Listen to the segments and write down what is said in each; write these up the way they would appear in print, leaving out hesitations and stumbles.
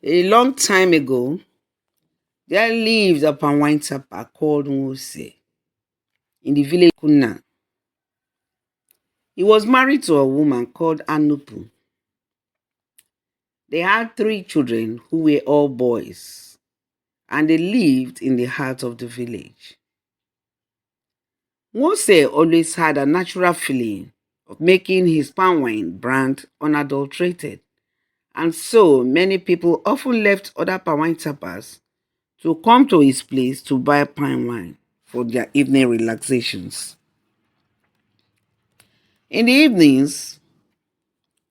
A long time ago, there lived a Wine tapper called Mose in the village Kuna. He was married to a woman called Anupu. They had three children who were all boys, and they lived in the heart of the village. Mose always had a natural feeling of making his palm wine brand unadulterated, and so many people often left other palm wine tappers to come to his place to buy palm wine for their evening relaxations. In the evenings,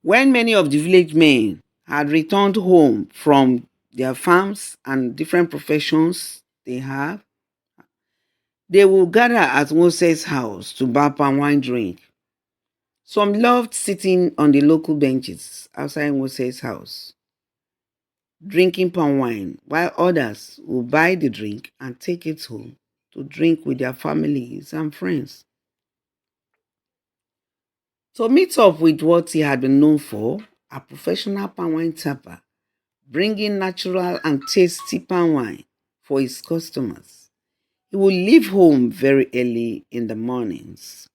when many of the village men had returned home from their farms and different professions they have, they would gather at Moses' house to buy palm wine drink. Some loved sitting on the local benches outside Moses' house, drinking palm wine, while others would buy the drink and take it home to drink with their families and friends. To meet up with what he had been known for, a professional palm wine tapper, bringing natural and tasty palm wine for his customers. He would leave home very early in the mornings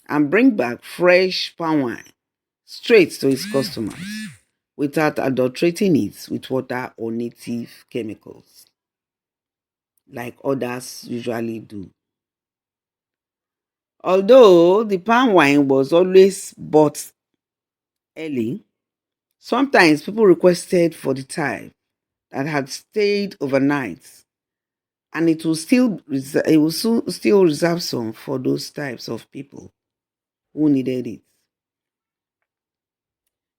and bring back fresh palm wine straight to his customers without adulterating it with water or native chemicals like others usually do. Although the palm wine was always bought early, sometimes people requested for the type that had stayed overnight, and it will still reserve some for those types of people who needed it.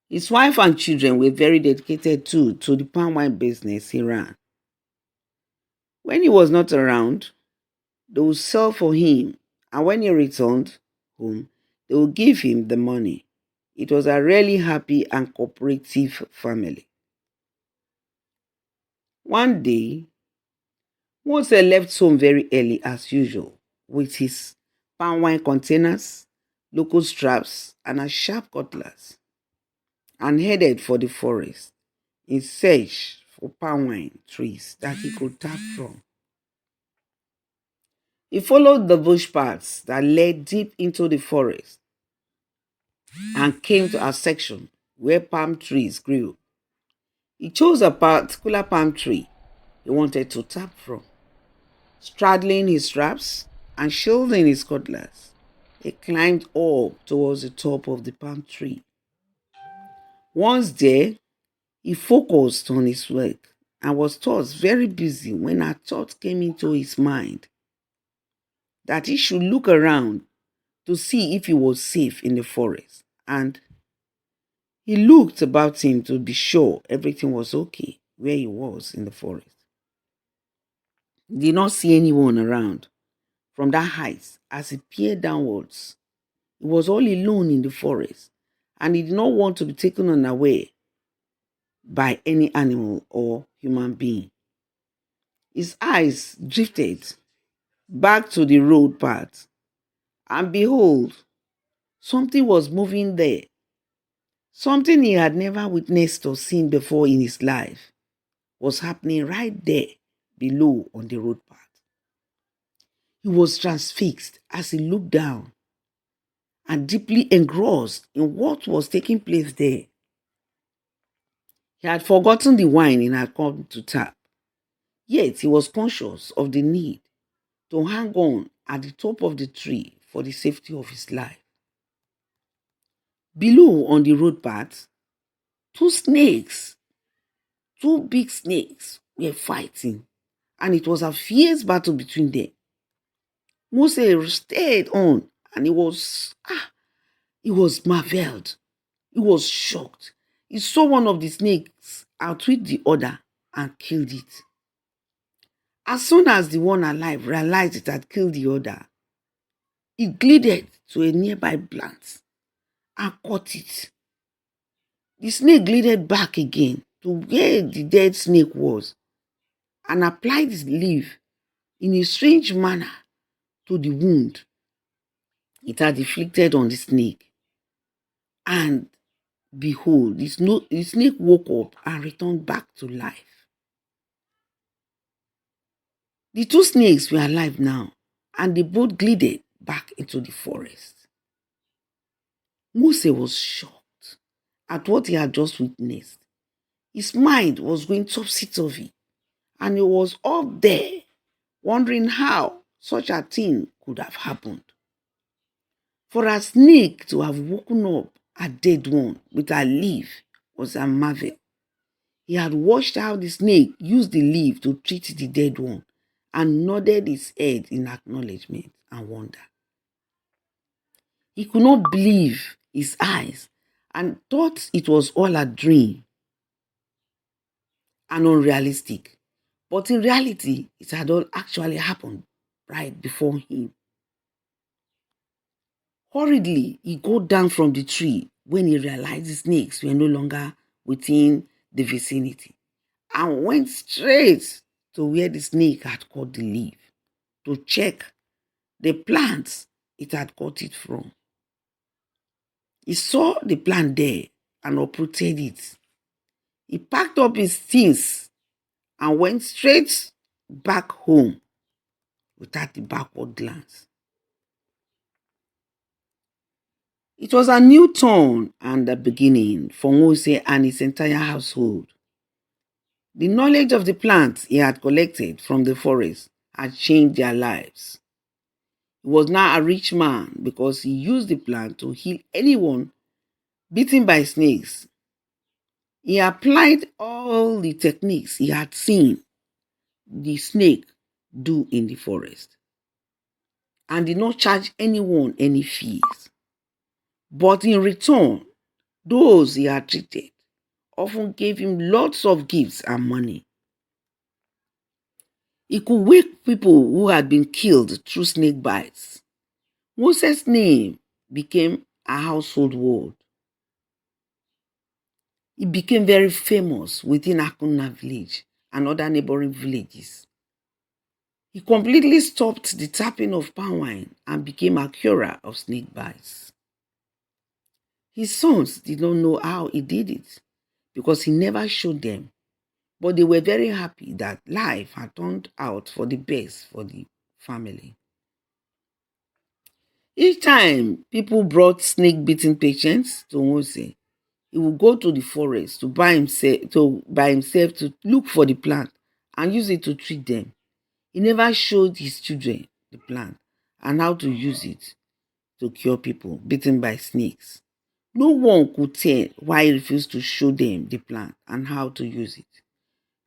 His wife and children were very dedicated too to the palm wine business he ran. When he was not around, they would sell for him, and when he returned home, they would give him the money. It was a really happy and cooperative family. One day, Mose left home very early as usual with his palm wine containers, local straps, and a sharp cutlass, and headed for the forest in search for palm wine trees that he could tap from. He followed the bush paths that led deep into the forest and came to a section where palm trees grew. He chose a particular palm tree he wanted to tap from. Straddling his straps and shielding his cutlass, he climbed up towards the top of the palm tree. Once there, he focused on his work and was thus very busy when a thought came into his mind that he should look around to see if he was safe in the forest. And he looked about him to be sure everything was okay where he was in the forest. He did not see anyone around from that height as he peered downwards. He was all alone in the forest, and he did not want to be taken unaware by any animal or human being. His eyes drifted back to the road path, and behold, something was moving there. Something he had never witnessed or seen before in his life was happening right there below on the road path. He was transfixed as he looked down and deeply engrossed in what was taking place there. He had forgotten the wine he had come to tap, yet he was conscious of the need to hang on at the top of the tree for the safety of his life. Below on the road path, two snakes, two big snakes, were fighting, and it was a fierce battle between them. Moses stayed on, and he was marveled. He was shocked. He saw one of the snakes outwit the other and killed it. As soon as the one alive realized it had killed the other, it glided to a nearby plant and caught it. The snake glided back again to where the dead snake was and applied its leaf in a strange manner to the wound it had inflicted on the snake. And behold, the snake woke up and returned back to life. The two snakes were alive now, and they both glided back into the forest. Moses was shocked at what he had just witnessed. His mind was going topsy-turvy, and he was up there wondering how such a thing could have happened. For a snake to have woken up a dead one with a leaf was a marvel. He had watched how the snake used the leaf to treat the dead one and nodded his head in acknowledgement and wonder. He could not believe his eyes and thought it was all a dream and unrealistic. But in reality, it had all actually happened right before him. Hurriedly, he got down from the tree when he realized the snakes were no longer within the vicinity and went straight to where the snake had caught the leaf to check the plants it had caught it from. He saw the plant there and uprooted it. He packed up his things and went straight back home without a backward glance. It was a new turn and a beginning for Moses and his entire household. The knowledge of the plants he had collected from the forest had changed their lives. He was now a rich man because he used the plant to heal anyone bitten by snakes. He applied all the techniques he had seen the snake do in the forest and did not charge anyone any fees. But in return, those he had treated often gave him lots of gifts and money. He could wake people who had been killed through snake bites. Moses' name became a household word. He became very famous within Akuna village and other neighboring villages. He completely stopped the tapping of palm wine and became a curer of snake bites. His sons did not know how he did it because he never showed them, but they were very happy that life had turned out for the best for the family. Each time people brought snake-bitten patients to Moses, he would go to the forest by himself to look for the plant and use it to treat them. He never showed his children the plant and how to use it to cure people bitten by snakes. No one could tell why he refused to show them the plant and how to use it.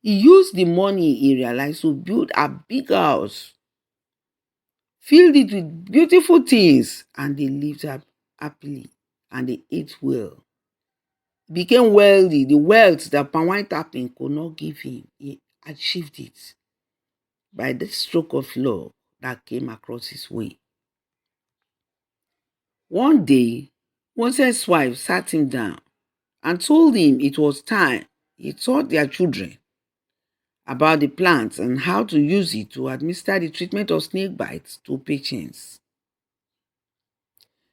He used the money he realized to build a big house, filled it with beautiful things, and they lived happily and they ate well. He became wealthy. The wealth that palm wine tapping could not give him, he achieved it by the stroke of luck that came across his way. One day, Moses' wife sat him down and told him it was time he taught their children about the plant and how to use it to administer the treatment of snake bites to patients.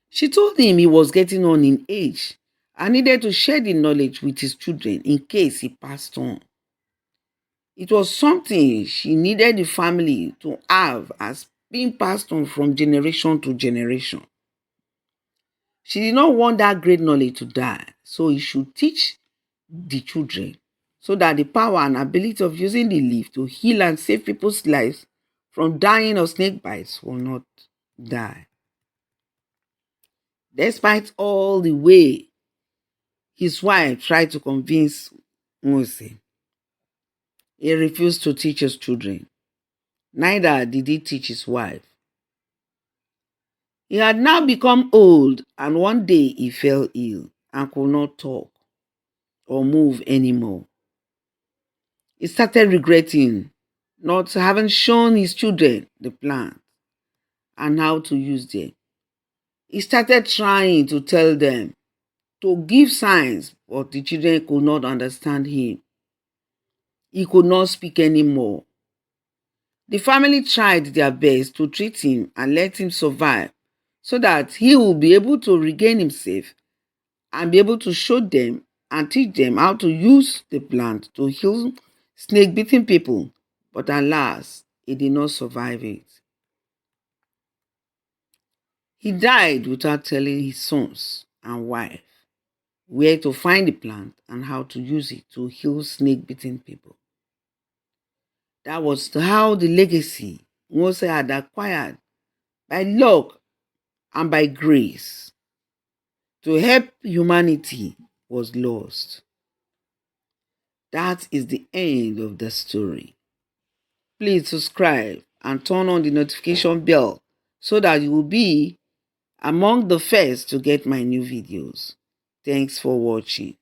She told him he was getting on in age and needed to share the knowledge with his children in case he passed on. It was something she needed the family to have as being passed on from generation to generation. She did not want that great knowledge to die, so he should teach the children so that the power and ability of using the leaf to heal and save people's lives from dying of snake bites will not die. Despite all the way his wife tried to convince Moses, he refused to teach his children. Neither did he teach his wife. He had now become old, and one day he fell ill and could not talk or move anymore. He started regretting not having shown his children the plant and how to use them. He started trying to tell them to give signs, but the children could not understand him. He could not speak anymore. The family tried their best to treat him and let him survive so that he would be able to regain himself and be able to show them and teach them how to use the plant to heal snake-bitten people. But alas, he did not survive it. He died without telling his sons and wife where to find the plant and how to use it to heal snake-bitten people. That was how the legacy Moses had acquired by luck and by grace to help humanity was lost. That is the end of the story. Please subscribe and turn on the notification bell so that you will be among the first to get my new videos. Thanks for watching.